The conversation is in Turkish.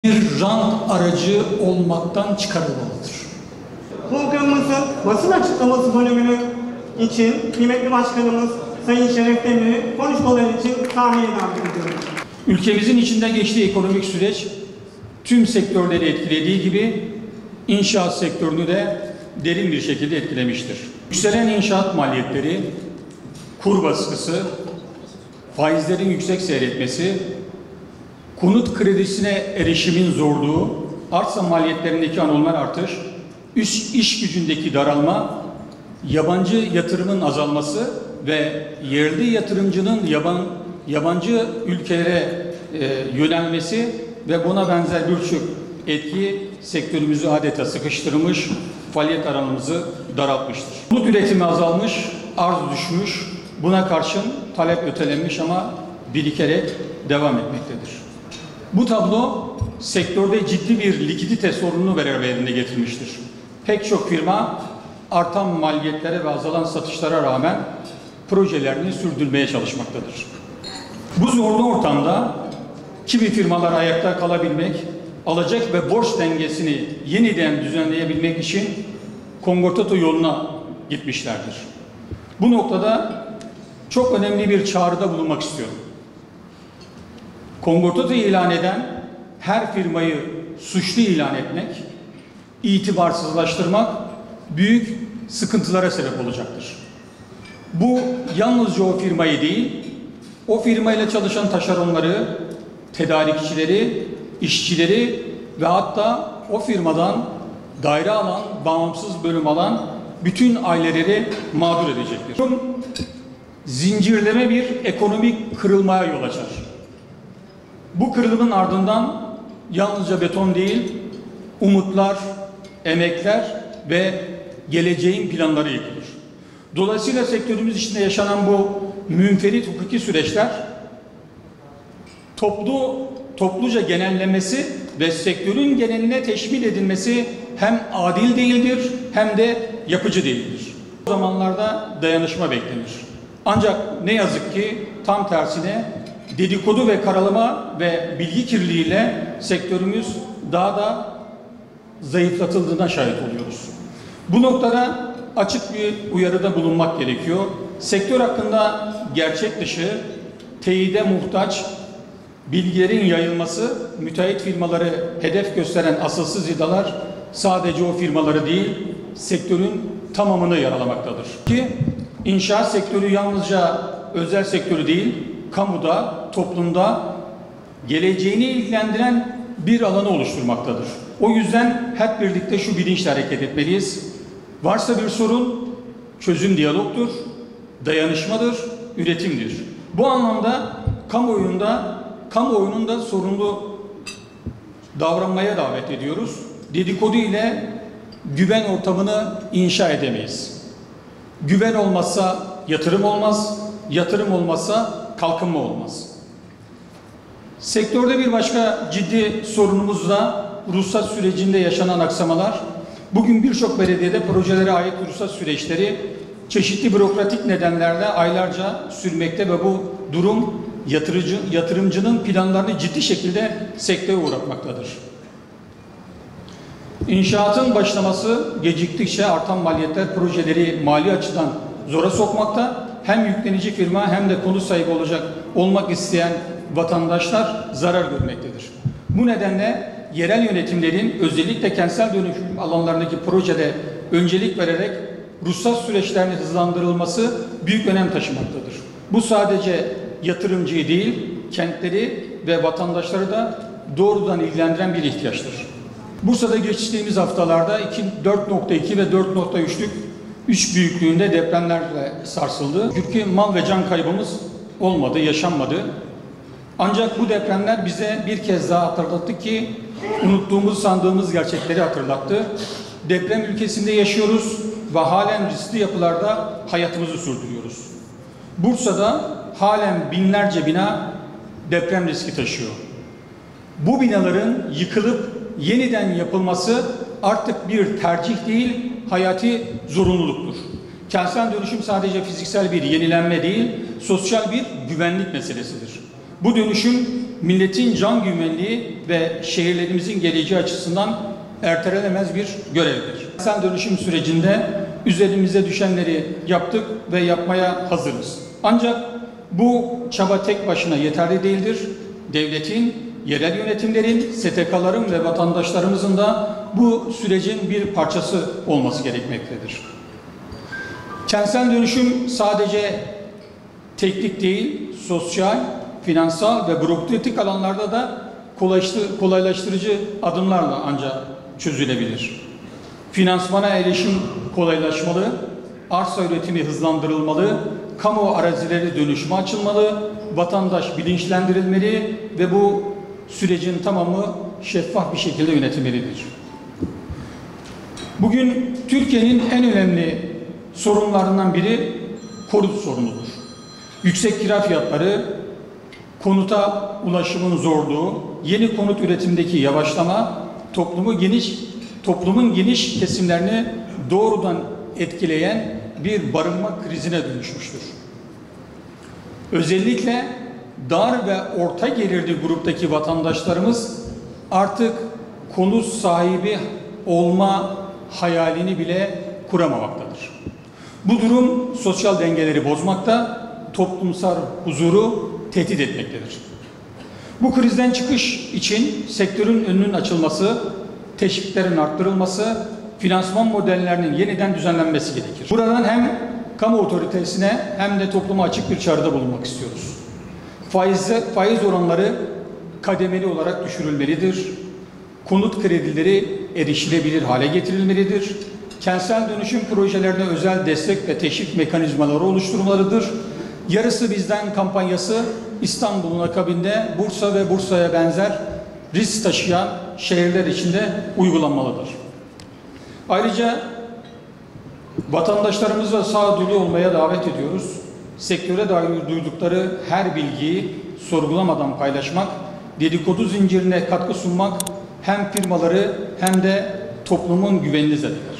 bir rant aracı olmaktan çıkarılmalıdır. Programımızın basın açıklaması bölümünü için kıymetli başkanımız Sayın Şeref Demir'i konuşmaları için sahneye davet ediyorum. Ülkemizin içinden geçtiği ekonomik süreç tüm sektörleri etkilediği gibi inşaat sektörünü de derin bir şekilde etkilemiştir. Yükselen inşaat maliyetleri, kur baskısı, faizlerin yüksek seyretmesi, konut kredisine erişimin zorluğu, arsa maliyetlerindeki anormal artış, iş gücündeki daralma, yabancı yatırımın azalması ve yerli yatırımcının yabancı ülkelere yönelmesi ve buna benzer birçok etki sektörümüzü adeta sıkıştırmış, faaliyet alanımızı daraltmıştır. Konut üretimi azalmış, arz düşmüş, buna karşın talep ötelenmiş ama birikerek devam etmektedir. Bu tablo sektörde ciddi bir likidite sorununu beraberinde getirmiştir. Pek çok firma artan maliyetlere ve azalan satışlara rağmen projelerini sürdürmeye çalışmaktadır. Bu zorlu ortamda kimi firmalar ayakta kalabilmek, alacak ve borç dengesini yeniden düzenleyebilmek için kongordato yoluna gitmişlerdir. Bu noktada çok önemli bir çağrıda bulunmak istiyorum. Kongordato ilan eden her firmayı suçlu ilan etmek, itibarsızlaştırmak büyük sıkıntılara sebep olacaktır. Bu yalnızca o firmayı değil, o firmayla çalışan taşeronları, tedarikçileri, işçileri ve hatta o firmadan daire alan, bağımsız bölüm alan bütün aileleri mağdur edecektir. Zincirleme bir ekonomik kırılmaya yol açar. Bu kırılımın ardından yalnızca beton değil, umutlar, emekler ve geleceğin planları yıkılır. Dolayısıyla sektörümüz içinde yaşanan bu münferit hukuki süreçler topluca genellemesi ve sektörün geneline teşmil edilmesi hem adil değildir hem de yapıcı değildir. O zamanlarda dayanışma beklenir. Ancak ne yazık ki tam tersine dedikodu ve karalama ve bilgi kirliliğiyle sektörümüz daha da zayıflatıldığına şahit oluyoruz. Bu noktada açık bir uyarıda bulunmak gerekiyor. Sektör hakkında gerçek dışı, teyide muhtaç bilgilerin yayılması, müteahhit firmaları hedef gösteren asılsız iddialar sadece o firmaları değil, sektörün tamamını yaralamaktadır. Ki inşaat sektörü yalnızca özel sektörü değil, kamuda, toplumda geleceğini ilgilendiren bir alanı oluşturmaktadır. O yüzden hep birlikte şu bilinçle hareket etmeliyiz. Varsa bir sorun, çözüm diyalogtur, dayanışmadır, üretimdir. Bu anlamda kamuoyunun da sorumlu davranmaya davet ediyoruz. Dedikodu ile güven ortamını inşa edemeyiz. Güven olmazsa yatırım olmaz, yatırım olmazsa kalkınma olmaz. Sektörde bir başka ciddi sorunumuz da ruhsat sürecinde yaşanan aksamalar. Bugün birçok belediyede projelere ait ruhsat süreçleri çeşitli bürokratik nedenlerle aylarca sürmekte ve bu durum yatırımcının planlarını ciddi şekilde sekteye uğratmaktadır. İnşaatın başlaması geciktikçe artan maliyetler projeleri mali açıdan zora sokmakta, hem yüklenici firma hem de konut sahibi olmak isteyen vatandaşlar zarar görmektedir. Bu nedenle yerel yönetimlerin özellikle kentsel dönüşüm alanlarındaki projede öncelik vererek ruhsat süreçlerinin hızlandırılması büyük önem taşımaktadır. Bu sadece yatırımcıyı değil, kentleri ve vatandaşları da doğrudan ilgilendiren bir ihtiyaçtır. Bursa'da geçtiğimiz haftalarda 4.2 ve 4.3'lük 3 büyüklüğünde depremlerle sarsıldı. Çünkü mal ve can kaybımız olmadı, yaşanmadı. Ancak bu depremler bize bir kez daha hatırlattı ki unuttuğumuz sandığımız gerçekleri hatırlattı. Deprem ülkesinde yaşıyoruz ve halen riskli yapılarda hayatımızı sürdürüyoruz. Bursa'da halen binlerce bina deprem riski taşıyor. Bu binaların yıkılıp yeniden yapılması artık bir tercih değil, hayati zorunluluktur. Kentsel dönüşüm sadece fiziksel bir yenilenme değil, sosyal bir güvenlik meselesidir. Bu dönüşüm milletin can güvenliği ve şehirlerimizin geleceği açısından ertelenemez bir görevdir. Kentsel dönüşüm sürecinde üzerimize düşenleri yaptık ve yapmaya hazırız. Ancak bu çaba tek başına yeterli değildir. Devletin, yerel yönetimlerin, STK'ların ve vatandaşlarımızın da bu sürecin bir parçası olması gerekmektedir. Kentsel dönüşüm sadece teknik değil, sosyal, finansal ve bürokratik alanlarda da kolaylaştırıcı adımlarla ancak çözülebilir. Finansmana erişim kolaylaşmalı, arsa üretimi hızlandırılmalı, kamu arazileri dönüşüme açılmalı, vatandaş bilinçlendirilmeli ve bu sürecin tamamı şeffaf bir şekilde yönetilmelidir. Bugün Türkiye'nin en önemli sorunlarından biri konut sorunudur. Yüksek kira fiyatları, konuta ulaşımın zorluğu, yeni konut üretimindeki yavaşlama, toplumun geniş kesimlerini doğrudan etkileyen bir barınma krizine dönüşmüştür. Özellikle dar ve orta gelirli gruptaki vatandaşlarımız artık konut sahibi olma hayalini bile kuramamaktadır. Bu durum sosyal dengeleri bozmakta, toplumsal huzuru tehdit etmektedir. Bu krizden çıkış için sektörün önünün açılması, teşviklerin arttırılması, finansman modellerinin yeniden düzenlenmesi gerekir. Buradan hem kamu otoritesine hem de topluma açık bir çağrıda bulunmak istiyoruz. Faiz oranları kademeli olarak düşürülmelidir. Konut kredileri erişilebilir hale getirilmelidir. Kentsel dönüşüm projelerine özel destek ve teşvik mekanizmaları oluşturulmalıdır. Yarısı bizden kampanyası İstanbul'un akabinde Bursa ve Bursa'ya benzer risk taşıyan şehirler içinde uygulanmalıdır. Ayrıca vatandaşlarımızla sağduyulu olmaya davet ediyoruz. Sektöre dair duydukları her bilgiyi sorgulamadan paylaşmak, dedikodu zincirine katkı sunmak hem firmaları hem de toplumun güvenini zedeler.